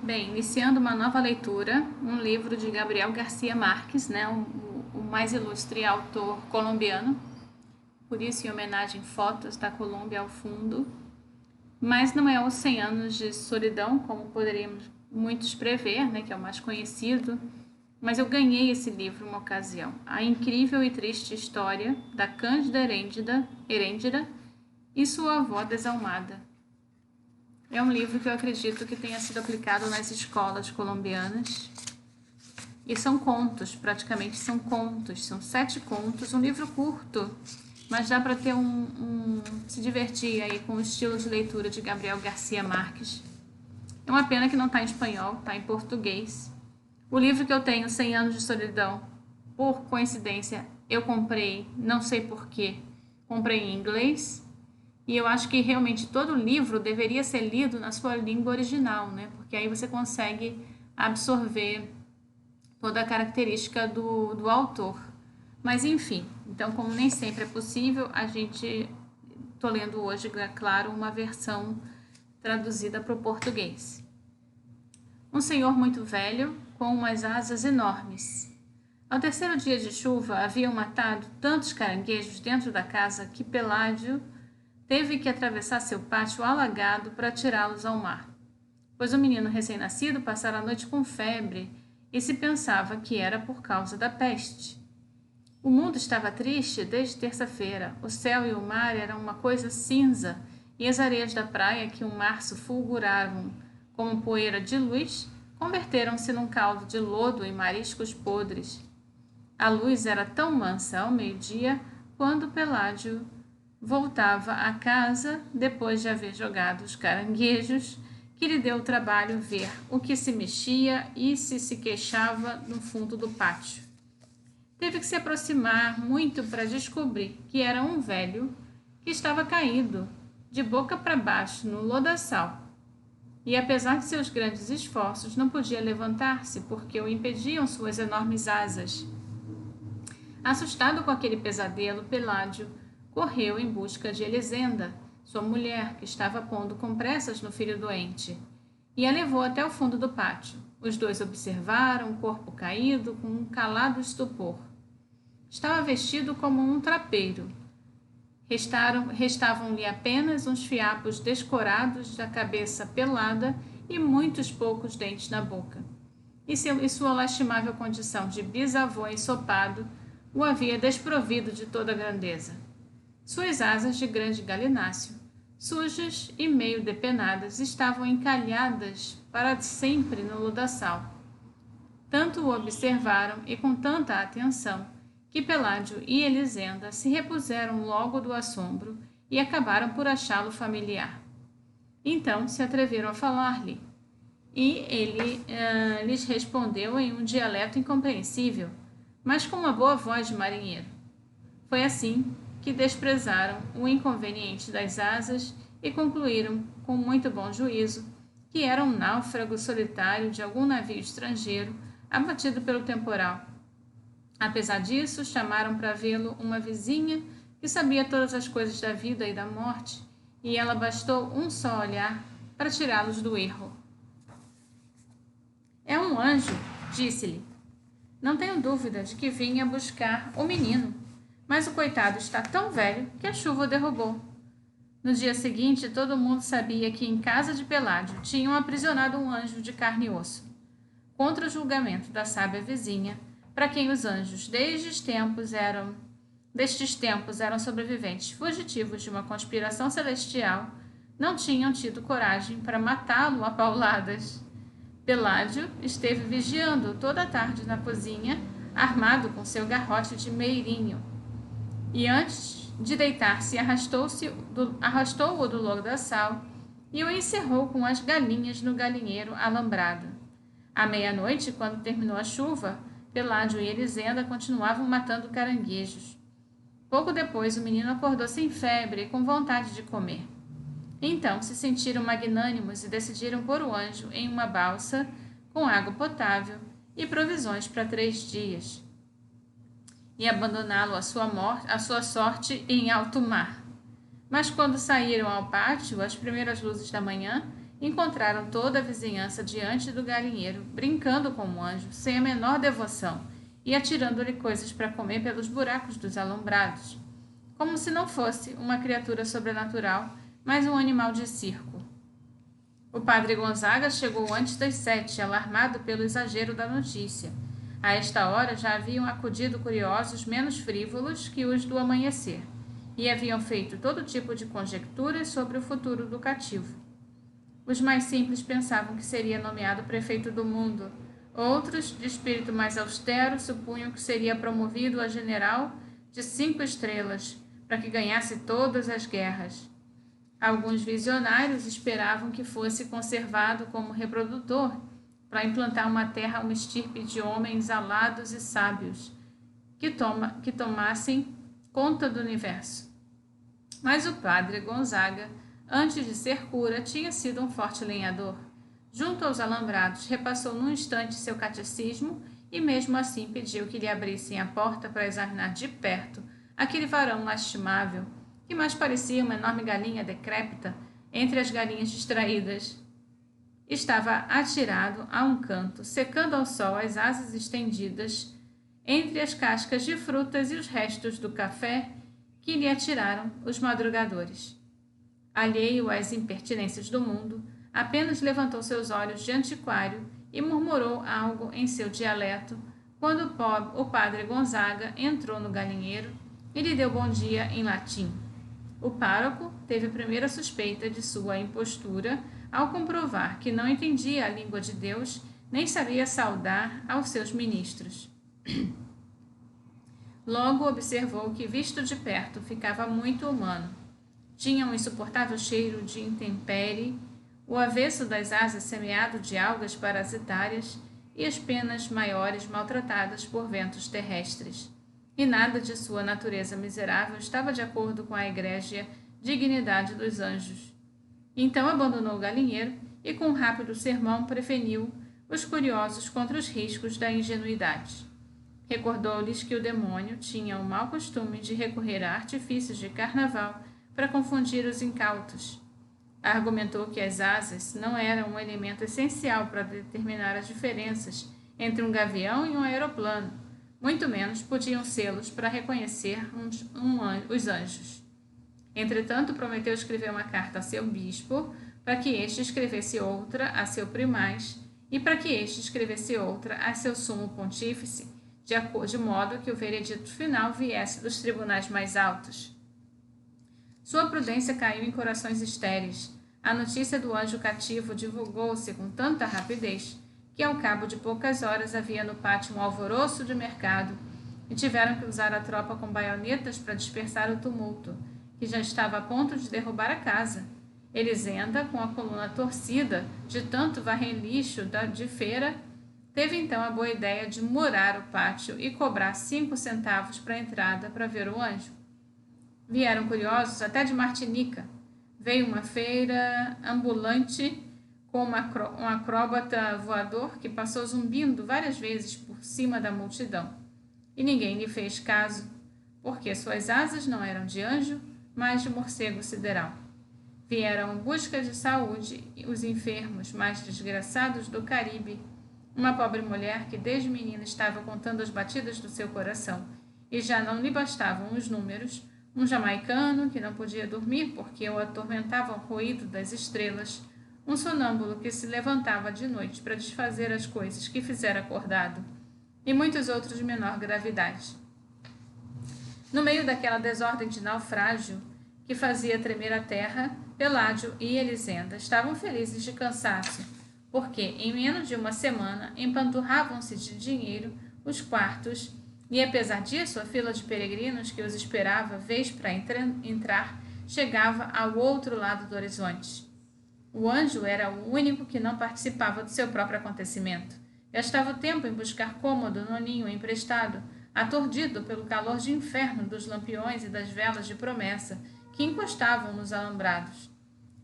Bem, iniciando uma nova leitura, um livro de Gabriel Garcia Marques, né, o mais ilustre autor colombiano, por isso em homenagem fotos da Colômbia ao fundo, mas não é os 100 anos de solidão, como poderíamos muitos prever, né, que é o mais conhecido, mas eu ganhei esse livro uma ocasião, A Incrível e Triste História da Cândida Herêndira e sua avó desalmada. É um livro que eu acredito que tenha sido aplicado nas escolas colombianas. E são contos, praticamente são contos. São 7 contos, um livro curto, mas dá para ter se divertir aí com o estilo de leitura de Gabriel Garcia Marques. É uma pena que não está em espanhol, está em português. O livro que eu tenho, 100 anos de solidão, por coincidência, eu comprei, não sei porquê, comprei em inglês. E eu acho que realmente todo livro deveria ser lido na sua língua original, né? Porque aí você consegue absorver toda a característica do autor. Mas enfim, então como nem sempre é possível, estou lendo hoje, é claro, uma versão traduzida para o português. Um senhor muito velho, com umas asas enormes. Ao terceiro dia de chuva, haviam matado tantos caranguejos dentro da casa que Peládio teve que atravessar seu pátio alagado para tirá-los ao mar, pois o menino recém-nascido passara a noite com febre e se pensava que era por causa da peste. O mundo estava triste desde terça-feira. O céu e o mar eram uma coisa cinza e as areias da praia que um março fulguravam como poeira de luz converteram-se num caldo de lodo e mariscos podres. A luz era tão mansa ao meio-dia quando Peládio voltava a casa depois de haver jogado os caranguejos, que lhe deu o trabalho ver o que se mexia e se queixava no fundo do pátio. Teve que se aproximar muito para descobrir que era um velho que estava caído, de boca para baixo, no lodaçal. E apesar de seus grandes esforços, não podia levantar-se porque o impediam suas enormes asas. Assustado com aquele pesadelo, Peládio correu em busca de Elisenda, sua mulher, que estava pondo compressas no filho doente, e a levou até o fundo do pátio. Os dois observaram o corpo caído com um calado estupor. Estava vestido como um trapeiro. Restavam-lhe apenas uns fiapos descorados da cabeça pelada e muitos poucos dentes na boca. E sua lastimável condição de bisavô ensopado o havia desprovido de toda a grandeza. Suas asas de grande galináceo, sujas e meio depenadas, estavam encalhadas para sempre no lodaçal. Tanto o observaram e com tanta atenção que Peládio e Elisenda se repuseram logo do assombro e acabaram por achá-lo familiar. Então se atreveram a falar-lhe, e ele lhes respondeu em um dialeto incompreensível, mas com uma boa voz de marinheiro. Foi assim que desprezaram o inconveniente das asas e concluíram, com muito bom juízo, que era um náufrago solitário de algum navio estrangeiro abatido pelo temporal. Apesar disso, chamaram para vê-lo uma vizinha que sabia todas as coisas da vida e da morte, e ela bastou um só olhar para tirá-los do erro. É um anjo, disse-lhe. Não tenho dúvida de que vinha buscar o menino, mas o coitado está tão velho que a chuva o derrubou. No dia seguinte, todo mundo sabia que em casa de Peládio tinham aprisionado um anjo de carne e osso. Contra o julgamento da sábia vizinha, para quem os anjos destes tempos eram sobreviventes fugitivos de uma conspiração celestial, não tinham tido coragem para matá-lo a pauladas. Peládio esteve vigiando toda a tarde na cozinha, armado com seu garrote de meirinho, e antes de deitar-se arrastou-o do lodaçal e o encerrou com as galinhas no galinheiro alambrado. À meia-noite, quando terminou a chuva, Peládio e Elisenda continuavam matando caranguejos. Pouco depois, o menino acordou sem febre e com vontade de comer. Então se sentiram magnânimos e decidiram pôr o anjo em uma balsa com água potável e provisões para 3 dias, e abandoná-lo à sua sorte em alto mar. Mas quando saíram ao pátio, às primeiras luzes da manhã, encontraram toda a vizinhança diante do galinheiro, brincando com o anjo, sem a menor devoção, e atirando-lhe coisas para comer pelos buracos dos alambrados, como se não fosse uma criatura sobrenatural, mas um animal de circo. O padre Gonzaga chegou antes das 7, alarmado pelo exagero da notícia. A esta hora já haviam acudido curiosos menos frívolos que os do amanhecer, e haviam feito todo tipo de conjecturas sobre o futuro do cativo. Os mais simples pensavam que seria nomeado prefeito do mundo. Outros, de espírito mais austero, supunham que seria promovido a general de 5 estrelas, para que ganhasse todas as guerras. Alguns visionários esperavam que fosse conservado como reprodutor, para implantar uma terra, uma estirpe de homens alados e sábios, que tomassem conta do universo. Mas o padre Gonzaga, antes de ser cura, tinha sido um forte lenhador. Junto aos alambrados, repassou num instante seu catecismo e mesmo assim pediu que lhe abrissem a porta para examinar de perto aquele varão lastimável, que mais parecia uma enorme galinha decrépita entre as galinhas distraídas. Estava atirado a um canto, secando ao sol as asas estendidas entre as cascas de frutas e os restos do café que lhe atiraram os madrugadores. Alheio às impertinências do mundo, apenas levantou seus olhos de antiquário e murmurou algo em seu dialeto quando o padre Gonzaga entrou no galinheiro e lhe deu bom dia em latim. O pároco teve a primeira suspeita de sua impostura ao comprovar que não entendia a língua de Deus nem sabia saudar aos seus ministros. Logo observou que, visto de perto, ficava muito humano. Tinha um insuportável cheiro de intempérie, o avesso das asas semeado de algas parasitárias e as penas maiores maltratadas por ventos terrestres. E nada de sua natureza miserável estava de acordo com a egrégea dignidade dos anjos. Então abandonou o galinheiro e, com um rápido sermão, preveniu os curiosos contra os riscos da ingenuidade. Recordou-lhes que o demônio tinha o mau costume de recorrer a artifícios de carnaval para confundir os incautos. Argumentou que as asas não eram um elemento essencial para determinar as diferenças entre um gavião e um aeroplano, muito menos podiam sê-los para reconhecer os anjos. Entretanto, prometeu escrever uma carta a seu bispo, para que este escrevesse outra a seu primaz, e para que este escrevesse outra a seu sumo pontífice, de modo que o veredito final viesse dos tribunais mais altos. Sua prudência caiu em corações estéreis. A notícia do anjo cativo divulgou-se com tanta rapidez que, ao cabo de poucas horas, havia no pátio um alvoroço de mercado e tiveram que usar a tropa com baionetas para dispersar o tumulto, que já estava a ponto de derrubar a casa. Elisenda, com a coluna torcida de tanto varrer lixo de feira, teve então a boa ideia de murar o pátio e cobrar 5 centavos para a entrada para ver o anjo. Vieram curiosos até de Martinica. Veio uma feira ambulante com um acróbata voador que passou zumbindo várias vezes por cima da multidão. E ninguém lhe fez caso, porque suas asas não eram de anjo, mas de morcego sideral. Vieram em busca de saúde os enfermos mais desgraçados do Caribe, uma pobre mulher que desde menina estava contando as batidas do seu coração, e já não lhe bastavam os números, um jamaicano que não podia dormir porque o atormentava o ruído das estrelas, um sonâmbulo que se levantava de noite para desfazer as coisas que fizera acordado, e muitos outros de menor gravidade. No meio daquela desordem de naufrágio que fazia tremer a terra, Peládio e Elisenda estavam felizes de cansaço, porque em menos de uma semana empanturravam-se de dinheiro os quartos e, apesar disso, a fila de peregrinos que os esperava, vez para entrar, chegava ao outro lado do horizonte. O anjo era o único que não participava do seu próprio acontecimento. Gastava o tempo em buscar cômodo no ninho emprestado, atordido pelo calor de inferno dos lampiões e das velas de promessa que encostavam nos alambrados.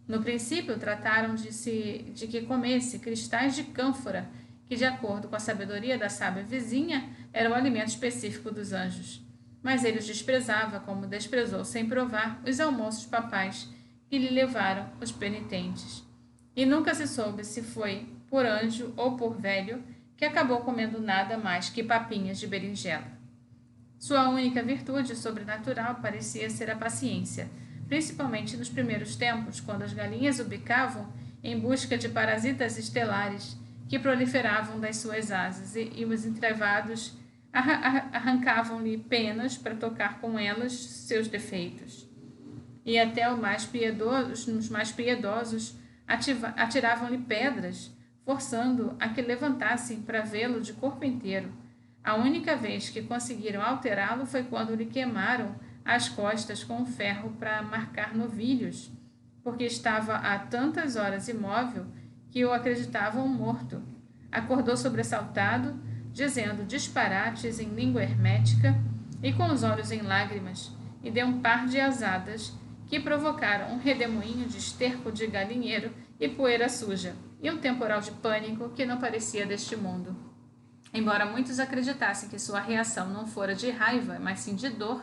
No princípio, trataram de que comesse cristais de cânfora, que, de acordo com a sabedoria da sábia vizinha, era o alimento específico dos anjos. Mas ele os desprezava, como desprezou, sem provar, os almoços papais que lhe levaram os penitentes. e nunca se soube se foi por anjo ou por velho que acabou comendo nada mais que papinhas de berinjela. Sua única virtude sobrenatural parecia ser a paciência, principalmente nos primeiros tempos, quando as galinhas o bicavam em busca de parasitas estelares que proliferavam das suas asas e os entrevados arrancavam-lhe penas para tocar com elas seus defeitos. E até os mais piedosos atiravam-lhe pedras, forçando a que levantassem para vê-lo de corpo inteiro. A única vez que conseguiram alterá-lo foi quando lhe queimaram as costas com um ferro para marcar novilhos, porque estava há tantas horas imóvel que o acreditavam morto. Acordou sobressaltado, dizendo disparates em língua hermética e com os olhos em lágrimas, e deu um par de azadas que provocaram um redemoinho de esterco de galinheiro e poeira suja, e um temporal de pânico que não parecia deste mundo. Embora muitos acreditassem que sua reação não fora de raiva, mas sim de dor,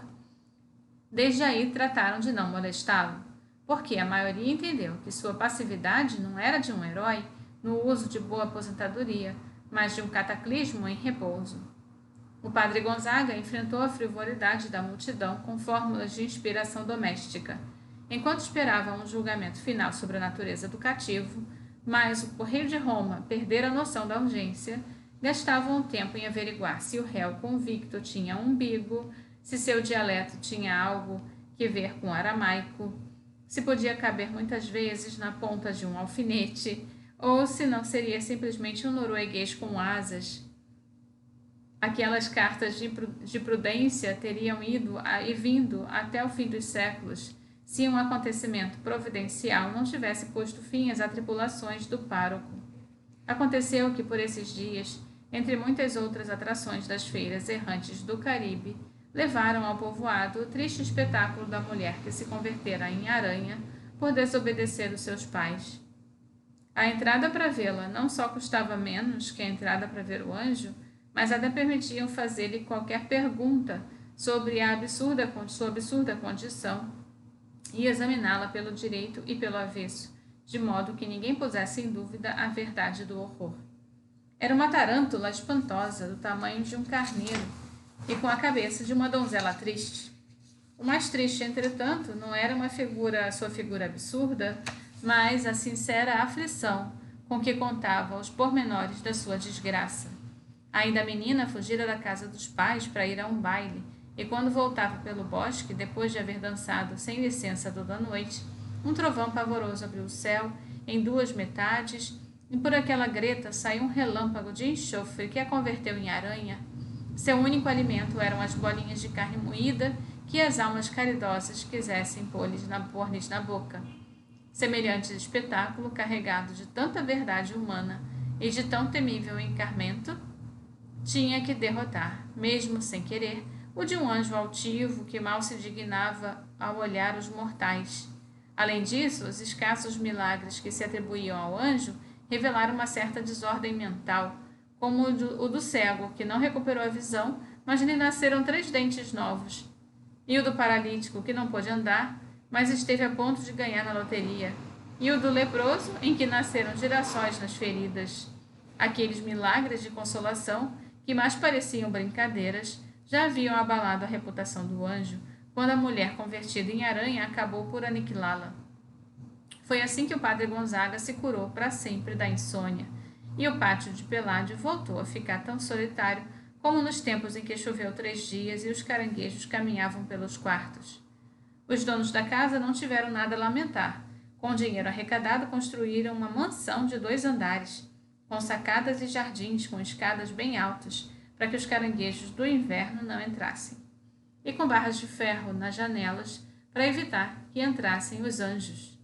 desde aí trataram de não molestá-lo, porque a maioria entendeu que sua passividade não era de um herói no uso de boa aposentadoria, mas de um cataclismo em repouso. O padre Gonzaga enfrentou a frivolidade da multidão com fórmulas de inspiração doméstica, enquanto esperava um julgamento final sobre a natureza do cativo, mas o Correio de Roma perdera a noção da urgência, gastavam o tempo em averiguar se o réu convicto tinha umbigo, se seu dialeto tinha algo que ver com aramaico, se podia caber muitas vezes na ponta de um alfinete, ou se não seria simplesmente um norueguês com asas. Aquelas cartas de prudência teriam ido e vindo até o fim dos séculos, se um acontecimento providencial não tivesse posto fim às atribulações do pároco. Aconteceu que, por esses dias, entre muitas outras atrações das feiras errantes do Caribe, levaram ao povoado o triste espetáculo da mulher que se convertera em aranha por desobedecer os seus pais. A entrada para vê-la não só custava menos que a entrada para ver o anjo, mas ainda permitiam fazer-lhe qualquer pergunta sobre sua absurda condição e examiná-la pelo direito e pelo avesso, de modo que ninguém pusesse em dúvida a verdade do horror. Era uma tarântula espantosa, do tamanho de um carneiro, e com a cabeça de uma donzela triste. O mais triste, entretanto, não era sua figura absurda, mas a sincera aflição com que contava os pormenores da sua desgraça. Ainda menina, fugira da casa dos pais para ir a um baile, e quando voltava pelo bosque, depois de haver dançado sem licença toda a noite, um trovão pavoroso abriu o céu em duas metades, e por aquela greta saiu um relâmpago de enxofre que a converteu em aranha. Seu único alimento eram as bolinhas de carne moída que as almas caridosas quisessem pôr-lhes na boca. Semelhante espetáculo, carregado de tanta verdade humana e de tão temível encarmento, tinha que derrotar, mesmo sem querer, o de um anjo altivo que mal se dignava ao olhar os mortais. Além disso, os escassos milagres que se atribuíam ao anjo revelaram uma certa desordem mental, como o do cego, que não recuperou a visão, mas lhe nasceram 3 dentes novos, e o do paralítico, que não pôde andar, mas esteve a ponto de ganhar na loteria, e o do leproso, em que nasceram girassóis nas feridas. Aqueles milagres de consolação, que mais pareciam brincadeiras, já haviam abalado a reputação do anjo, quando a mulher convertida em aranha acabou por aniquilá-la. Foi assim que o padre Gonzaga se curou para sempre da insônia, e o pátio de Peládio voltou a ficar tão solitário como nos tempos em que choveu 3 dias e os caranguejos caminhavam pelos quartos. Os donos da casa não tiveram nada a lamentar. Com o dinheiro arrecadado, construíram uma mansão de 2 andares, com sacadas e jardins com escadas bem altas, para que os caranguejos do inverno não entrassem, e com barras de ferro nas janelas para evitar que entrassem os anjos.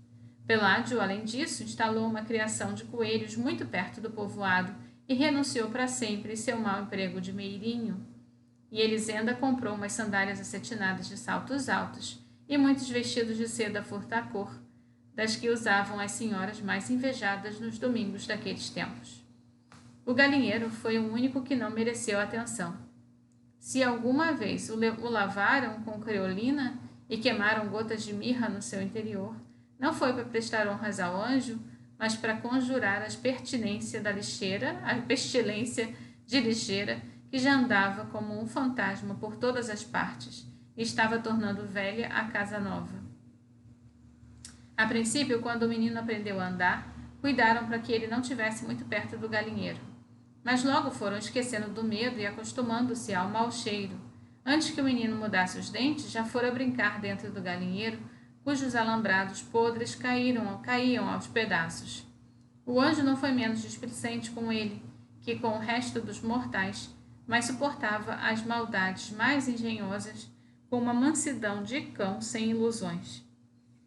Peládio, além disso, instalou uma criação de coelhos muito perto do povoado e renunciou para sempre seu mau emprego de meirinho. E Elisenda comprou umas sandálias acetinadas de saltos altos e muitos vestidos de seda furta-cor, das que usavam as senhoras mais invejadas nos domingos daqueles tempos. O galinheiro foi o único que não mereceu atenção. Se alguma vez o lavaram com creolina e queimaram gotas de mirra no seu interior, não foi para prestar honras ao anjo, mas para conjurar a pestilência de lixeira, que já andava como um fantasma por todas as partes, e estava tornando velha a casa nova. A princípio, quando o menino aprendeu a andar, cuidaram para que ele não tivesse muito perto do galinheiro. Mas logo foram esquecendo do medo e acostumando-se ao mau cheiro. Antes que o menino mudasse os dentes, já fora brincar dentro do galinheiro, cujos alambrados podres caíam aos pedaços. O anjo não foi menos displicente com ele que com o resto dos mortais, mas suportava as maldades mais engenhosas com uma mansidão de cão sem ilusões.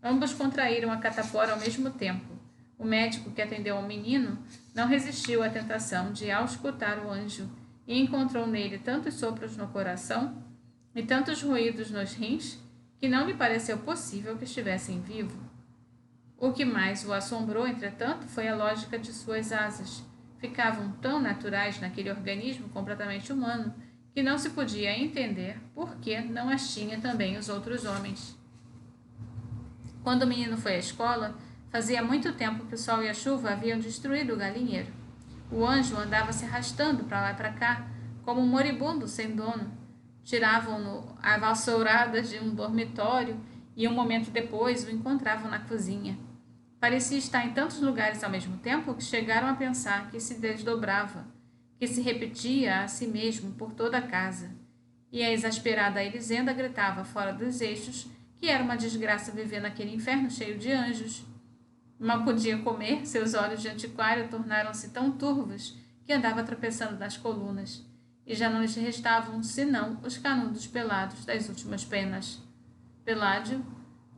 Ambos contraíram a catapora ao mesmo tempo. O médico que atendeu ao menino não resistiu à tentação de auscultar o anjo e encontrou nele tantos sopros no coração e tantos ruídos nos rins que não lhe pareceu possível que estivessem vivo. O que mais o assombrou, entretanto, foi a lógica de suas asas. Ficavam tão naturais naquele organismo completamente humano que não se podia entender por que não as tinha também os outros homens. Quando o menino foi à escola, fazia muito tempo que o sol e a chuva haviam destruído o galinheiro. O anjo andava se arrastando para lá e para cá, como um moribundo sem dono. Tiravam-no a vassouradas de um dormitório e um momento depois o encontravam na cozinha. Parecia estar em tantos lugares ao mesmo tempo que chegaram a pensar que se desdobrava, que se repetia a si mesmo por toda a casa. E a exasperada Elisenda gritava fora dos eixos que era uma desgraça viver naquele inferno cheio de anjos. Mal podia comer, seus olhos de antiquário tornaram-se tão turvos que andava tropeçando nas colunas, e já não lhes restavam senão os canudos pelados das últimas penas. Peládio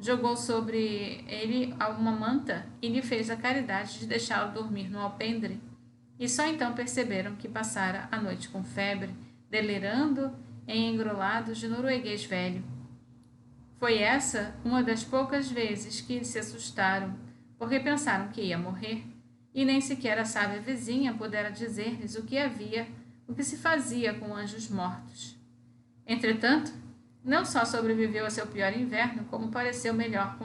jogou sobre ele uma manta e lhe fez a caridade de deixá-lo dormir no alpendre, e só então perceberam que passara a noite com febre, delirando em engrolados de norueguês velho. Foi essa uma das poucas vezes que se assustaram, porque pensaram que ia morrer, e nem sequer a sábia vizinha pudera dizer-lhes o que se fazia com anjos mortos. Entretanto, não só sobreviveu a seu pior inverno, como pareceu melhor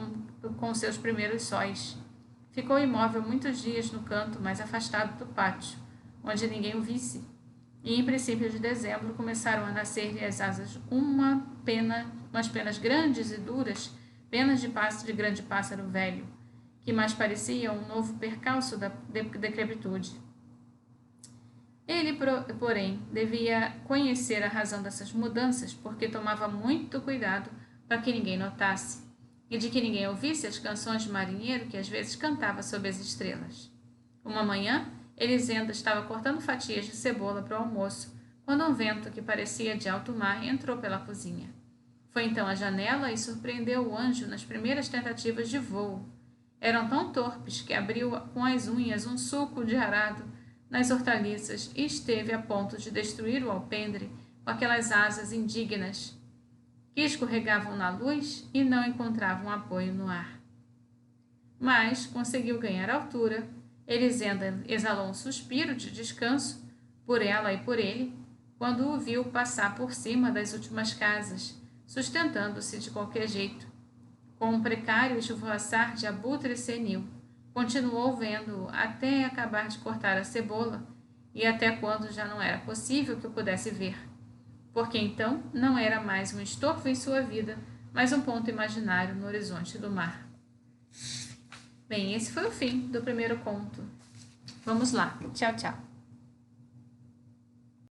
com seus primeiros sóis. Ficou imóvel muitos dias no canto mais afastado do pátio, onde ninguém o visse, e em princípio de dezembro começaram a nascer-lhe as asas umas penas grandes e duras, penas de grande pássaro velho, que mais pareciam um novo percalço da decrepitude. Ele, porém, devia conhecer a razão dessas mudanças, porque tomava muito cuidado para que ninguém notasse, e de que ninguém ouvisse as canções de marinheiro que às vezes cantava sob as estrelas. Uma manhã, Elisenda estava cortando fatias de cebola para o almoço, quando um vento que parecia de alto mar entrou pela cozinha. Foi então à janela e surpreendeu o anjo nas primeiras tentativas de voo. Eram tão torpes que abriu com as unhas um sulco de arado nas hortaliças e esteve a ponto de destruir o alpendre com aquelas asas indignas que escorregavam na luz e não encontravam apoio no ar. Mas conseguiu ganhar altura. Elisenda exalou um suspiro de descanso por ela e por ele, quando o viu passar por cima das últimas casas, sustentando-se de qualquer jeito, com um precário esvoaçar de abutre senil. Continuou vendo-o até acabar de cortar a cebola, e até quando já não era possível que o pudesse ver, porque então não era mais um estofo em sua vida, mas um ponto imaginário no horizonte do mar. Bem, esse foi o fim do primeiro conto. Vamos lá. Tchau, tchau.